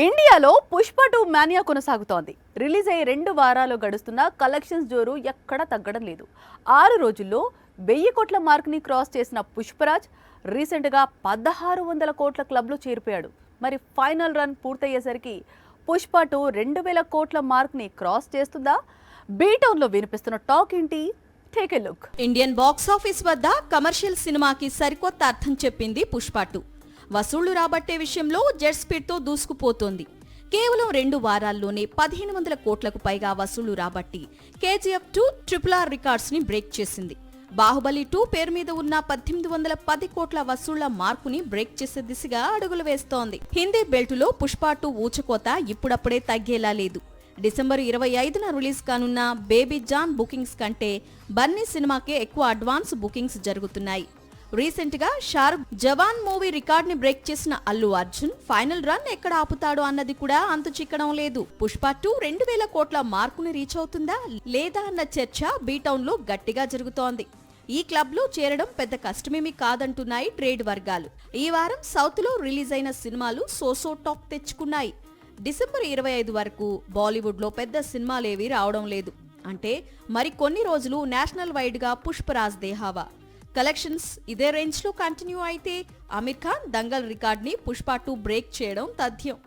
ఇండియాలో పుష్ప 2 మానియా కొనసాగుతోంది. రిలీజ్ అయ్యి 2 వారాలు గడుస్తున్న కలెక్షన్స్ జోరు ఎక్కడా తగ్గడం లేదు. 6 రోజుల్లో 1000 కోట్ల మార్క్ ని క్రాస్ చేసిన పుష్పరాజ్ రీసెంట్ గా 1600 కోట్ల క్లబ్ లో చేరిపోయాడు. మరి ఫైనల్ రన్ పూర్తయ్యేసరికి పుష్ప 2 2000 కోట్ల మార్క్ ని క్రాస్ చేస్తుందా? బీ టౌన్ లో వినిపిస్తున్న టాక్ ఏంటి? Take a look. Indian box office వద్ద కమర్షియల్ సినిమాకి సరికొత్త అర్థం చెప్పింది పుష్ప 2. వసూళ్లు రాబట్టే విషయంలో జెట్ స్పీడ్ తో దూసుకుపోతోంది. కేవలం 2 వారాల్లోనే 1500 కోట్లకు పైగా వసూళ్లు రాబట్టి KGF 2 RRR రికార్డ్స్ ని బ్రేక్ చేసింది. బాహుబలి 2 పేరు మీద ఉన్న 1810 కోట్ల వసూళ్ల మార్కుని బ్రేక్ చేసే దిశగా అడుగులు వేస్తోంది. హిందీ బెల్టులో పుష్ప 2 ఊచకోత ఇప్పుడప్పుడే తగ్గేలా లేదు. డిసెంబర్ 25న రిలీజ్ కానున్న బేబీ జాన్ బుకింగ్స్ కంటే బన్నీ సినిమాకే ఎక్కువ అడ్వాన్స్ బుకింగ్స్ జరుగుతున్నాయి. రీసెంట్ గా షారుఖ్ జవాన్ మూవీ రికార్డ్ ని బ్రేక్ చేసిన అల్లు అర్జున్ ఫైనల్ రన్ ఎక్కడ ఆపుతాడో అన్నది కూడా అంతు చిక్కడం లేదు. పుష్ప 2 2000 కోట్ల మార్కుని రీచ్ అవుతుందా లేదా అన్న చర్చ బీ టౌన్ లో గట్టిగా జరుగుతోంది. ఈ క్లబ్ లో చేరడం పెద్ద కష్టమేమీ కాదంటున్నాయి ట్రేడ్ వర్గాలు. ఈ వారం సౌత్ లో రిలీజ్ అయిన సినిమాలు సోసో టాక్ తెచ్చుకున్నాయి. డిసెంబర్ 25 వరకు బాలీవుడ్ లో పెద్ద సినిమాలేవీ రావడం లేదు. అంటే మరి కొన్ని రోజులు నేషనల్ వైడ్ గా పుష్పరాజ్ దేహావా కలెక్షన్స్ ఇదే రేంజ్ లో కంటిన్యూ అయితే అమీర్ ఖాన్ దంగల్ రికార్డ్ ని పుష్ప 2 బ్రేక్ చేయడం తథ్యం.